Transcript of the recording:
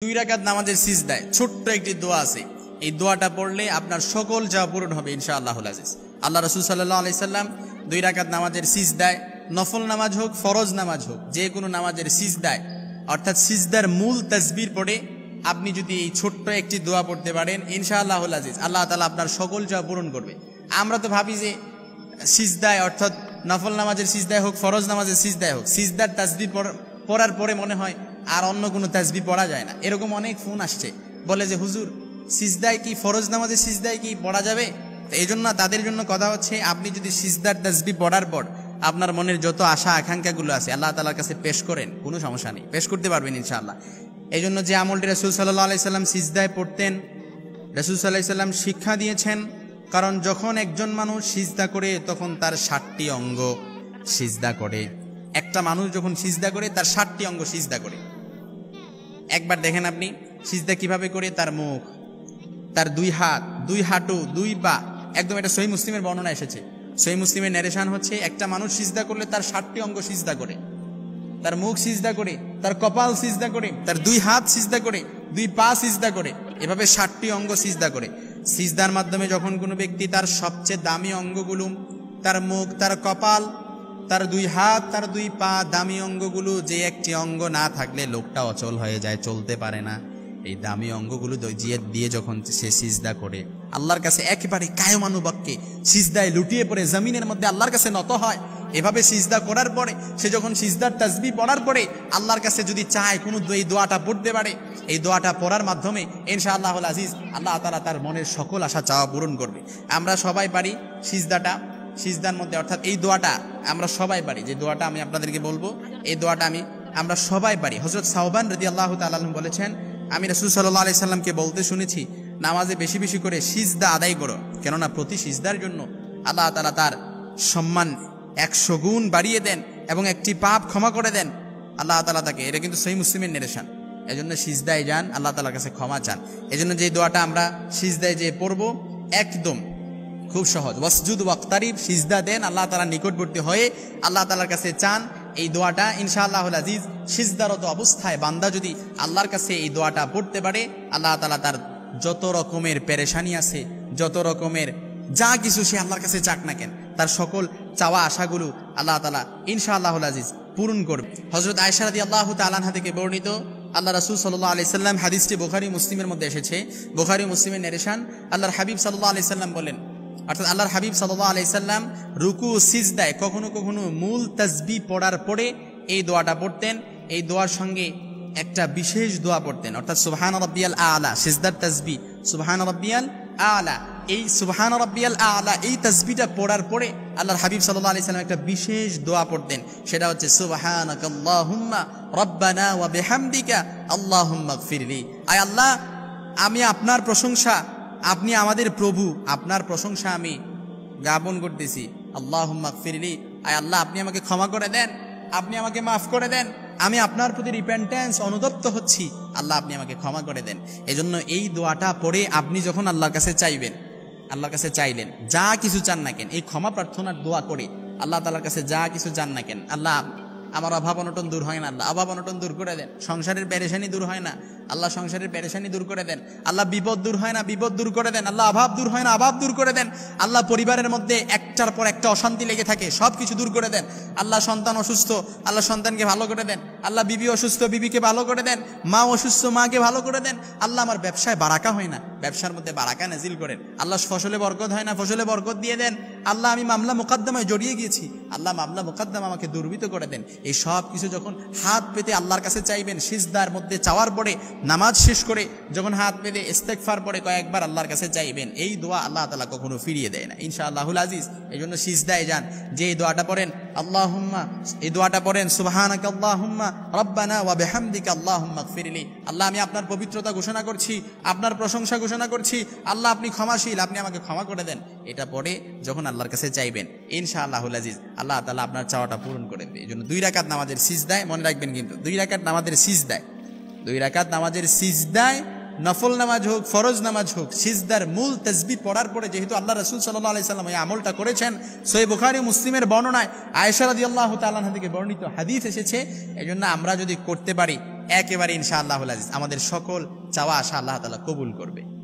দুই রাকাত নামাজের সিজদায় ছোট্ট একটি দোয়া আছে। এই দোয়াটা পড়লে আপনার সকল চাওয়া পূরণ হবে ইনশাআল্লাহুল আজিজ। আল্লাহ রাসূল সাল্লাল্লাহু আলাইহি সাল্লাম দুই রাকাত নামাজের সিজদায়, নফল নামাজ হোক ফরজ নামাজ হোক, যে কোনো নামাজের সিজদায় অর্থাৎ সিজদার মূল তাসবিহ পড়ে আপনি যদি এই ছোট্ট একটি দোয়া পড়তে পারেন ইনশাআল্লাহুল আজিজ, আল্লাহ তাআলা আপনার সকল চাওয়া পূরণ করবে। আমরা তো ভাবি যে সিজদায় অর্থাৎ নফল নামাজের সিজদায় হোক ফরজ নামাজের সিজদায় হোক, সিজদার তাসবিহ পড়ার পরে মনে হয় আর অন্য কোনো তাসবিহ পড়া যায় না। এরকম অনেক ফোন আসছে, বলে যে হুজুর সিজদায় কি ফরজ নামাজের সিজদায় কি পড়া যাবে? তো এই জন্য তাদের জন্য কথা হচ্ছে, আপনি যদি সিজদার তাসবিহ পড়ার পর আপনার মনের যত আশা আকাঙ্ক্ষাগুলো আছে আল্লাহ তাআলার কাছে পেশ করেন, কোনো সমস্যা নেই, পেশ করতে পারবেন ইনশাআল্লাহ। এই জন্য যে আমলটি রাসূল সাল্লাল্লাহু আলাইহি সাল্লাম সিজদায় পড়তেন, রাসূল সাল্লাল্লাহু আলাইহি সাল্লাম শিক্ষা দিয়েছেন। কারণ যখন একজন মানুষ সিজদা করে তখন তার 7টি অঙ্গ সিজদা করে। একটা মানুষ যখন সিজদা করে তার 7টি অঙ্গ সিজদা করে। একবার দেখেন আপনি সিজদা কিভাবে করে, তার মুখ, তার 2 হাত, 2 হাঁটু, 2 পা, একদম এটা সহিহ মুসলিমের বর্ণনা এসেছে। সহিহ মুসলিমের ন্যারেশন হচ্ছে, একটা মানুষ সিজদা করলে তার 7টি অঙ্গ সিজদা করে। তার মুখ সিজদা করে, তার কপাল সিজদা করে, তার 2 হাত সিজদা করে, 2 পা সিজদা করে, এভাবে 7টি অঙ্গ সিজদা করে। সিজদার মাধ্যমে যখন কোনো ব্যক্তি তার সবচেয়ে দামি অঙ্গগুলো, তার মুখ, তার কপাল, তার 2 হাত, তার 2 পা, দামি অঙ্গগুলো, যে একটি অঙ্গ না থাকলে লোকটা অচল হয়ে যায়, চলতে পারে না, এই দামি অঙ্গগুলো দিয়ে যখন সে সিজদা করে আল্লাহর কাছে একেবারে কায়মানুবাক্যে সিজদায় লুটিয়ে পড়ে জমিনের মধ্যে আল্লাহর কাছে নত হয়। এভাবে সিজদা করার পরে সে যখন সিজদার তাসবিহ পড়ার পরে আল্লাহর কাছে যদি চায় কোনো এই দোয়াটা পড়তে পারে, এই দোয়াটা পড়ার মাধ্যমে ইনশাআল্লাহুল আজিজ আল্লাহ তাআলা তার মনের সকল আশা চাওয়া পূরণ করবে। আমরা সবাই পারি সিজদার মধ্যে, অর্থাৎ এই দোয়াটা আমরা সবাই পারি। যে দোয়াটা আমি আপনাদেরকে বলবো, এই দোয়াটা আমরা সবাই পারি। হযরত সাওবান রাদিয়াল্লাহু তাআলা আনহু বলেছেন, আমি রাসূল সাল্লাল্লাহু আলাইহি সাল্লামকে বলতে শুনেছি, নামাজে বেশি বেশি করে সিজদা আদায় করো, কেননা প্রতি সিজদার জন্য আল্লাহ তাআলা তার সম্মান 100 গুণ বাড়িয়ে দেন এবং একটি পাপ ক্ষমা করে দেন আল্লাহ তাআলা তাকে। এটা কিন্তু সহিহ মুসলিমের নির্দেশন। এজন্য সিজদায় যান, আল্লাহ তাআলার কাছে ক্ষমা চান। এজন্য যে দোয়াটা আমরা সিজদায় যে পড়বো একদম খুব সহজ, ওয়াসজুদ ওয়াক্তারিব, সিজদা দেন, আল্লাহ তাআলার নিকটবর্তী হয়ে আল্লাহ তাআলার কাছে চান। এই দোয়াটা ইনশাআল্লাহুল আজিজ সিজদারত অবস্থায় বান্দা যদি আল্লাহর কাছে এই দোয়াটা পড়তে পারে, আল্লাহ তাআলা তার যত রকমের পেরেশানি আছে, যত রকমের যা কিছু সে আল্লাহর কাছে চাক না কেন, তার সকল চাওয়া আশাগুলো আল্লাহ তাআলা ইনশাআল্লাহুল আজিজ পূরণ করবে। হযরত আয়েশা রাদিয়াল্লাহু তাআলা আনহা থেকে বর্ণিত, আল্লাহ রাসূল সাল্লাল্লাহু আলাইহি সাল্লাম, হাদিসটি বুখারী মুসলিমের মধ্যে এসেছে, বুখারী মুসলিমের ন্যারেশন, আল্লাহর হাবিব সাল্লাল্লাহু আলাইহি সাল্লাম বলেন, অর্থাৎ আল্লাহর হাবিব সাল্লাল্লাহু আলাইহি সাল্লাম রুকু সিজদায় কখনো কখনো মূল তাসবিহ পড়ার পরে এই দোয়াটা পড়তেন। এই দোয়ার সঙ্গে একটা বিশেষ দোয়া পড়তেন, অর্থাৎ সুবহান রাব্বিয়াল আ'লা, সিজদার তাসবিহ সুবহান রাব্বিয়াল আ'লা। এই সুবহান রাব্বিয়াল আ'লা এই তাসবিহটা পড়ার পরে আল্লাহর হাবিব সাল্লাল্লাহু আলাইহি সাল্লাম একটা বিশেষ দোয়া পড়তেন, সেটা হচ্ছে সুবহানাকাল্লাহুম্মা রাব্বানা ওয়া বিহামদিকা আল্লাহুম্মা গফিরলি। আয় আল্লাহ, আমি আপনার প্রশংসা, আপনি আমাদের প্রভু, আপনার প্রশংসা আমি জ্ঞাপন করতেছি। আল্লাহুম্মা গফিরলি, আয় আল্লাহ আপনি আমাকে ক্ষমা করে দেন, আপনি আমাকে মাফ করে দেন, আমি আপনার প্রতি রিপেন্টেন্স অনুতপ্ত হচ্ছি, আল্লাহ আপনি আমাকে ক্ষমা করে দেন। এজন্য এই দোয়াটা পড়ে আপনি যখন আল্লাহর কাছে চাইবেন, আল্লাহর কাছে চাইলেন, যা কিছু চান না কেন, এই ক্ষমা প্রার্থনার দোয়া করে আল্লাহ তাআলার কাছে যা কিছু চান না কেন, আল্লাহ আমার অভাব অনটন দূর হয় না, আল্লাহ অভাব অনটন দূর করে দেন, সংসারের পেরেশানি দূর হয় না, আল্লাহ সংসারের পেরেশানি দূর করে দেন, আল্লাহ বিপদ দূর হয় না, বিপদ দূর করে দেন, আল্লাহ অভাব দূর হয় না, অভাব দূর করে দেন, আল্লাহ পরিবারের মধ্যে একটার পর একটা অশান্তি লেগে থাকে, সব কিছু দূর করে দেন, আল্লাহ সন্তান অসুস্থ, আল্লাহ সন্তানকে ভালো করে দেন, আল্লাহ বিবি অসুস্থ, বিবিকে ভালো করে দেন, মা অসুস্থ, মাকে ভালো করে দেন, আল্লাহ আমার ব্যবসায় বারাকা হয় না, ব্যবসার মধ্যে বারাকা নাজিল করেন, আল্লাহ ফসলে বরকত হয় না, ফসলে বরকত দিয়ে দেন, আল্লাহ আমি মামলা মোকদ্দমায় জড়িয়ে গিয়েছি, আল্লাহ মামলা মোকদ্দমা আমাকে দুর্বৃত করে দেন। এই সব কিছু যখন হাত পেতে আল্লাহর কাছে চাইবেন, সিজদার মধ্যে চাওয়ার পরে, নামাজ শেষ করে যখন হাত পেতে ইস্তেগফার পরে কয়েকবার আল্লাহর কাছে চাইবেন, এই দোয়া আল্লাহ তাআলা কখনো ফিরিয়ে দেয় না ইনশাআল্লাহুল আজিজ। এই জন্য সিজদায় যান, যে এই দোয়াটা পড়েন আল্লাহুম্মা, এই দোয়াটা পড়েন সুবহানাকাল্লাহুম্মা রাব্বানা ওয়া বিহামদিকা আল্লাহুম্মা গফিরলি, আল্লাহ আমি আপনার পবিত্রতা ঘোষণা করছি, আপনার প্রশংসা ঘোষণা করছি, আল্লাহ আপনি ক্ষমাশীল, আপনি আমাকে ক্ষমা করে দেন। এটা পড়ে যখন আল্লাহর কাছে চাইবেন ইনশাআল্লাহুল আজিজ আল্লাহ তাআলা আপনার চাওয়াটা পূরণ করে দেবে। এই জন্য 2 রাকাত নামাজের সিজদায়, মনে রাখবেন কিন্তু 2 রাকাত নামাজের সিজদায়, 2 রাকাত নামাজের সিজদায়, নফল নামাজ হোক ফরজ নামাজ হোক, সিজদার মূল তাসবিহ পড়ার পরে যেহেতু আল্লাহ রাসূল সাল্লাল্লাহু আলাইহি সাল্লাম এই আমলটা করেছেন, সহিহ বুখারী মুসলিমের বর্ণনায় আয়েশা রাদিয়াল্লাহু তাআলা আনহা থেকে বর্ণিত হাদিস এসেছে। এজন্য আমরা যদি করতে পারি একেবারে ইনশাআল্লাহুল আজিজ আমাদের সকল চাওয়া আশা আল্লাহ তাআলা কবুল করবে।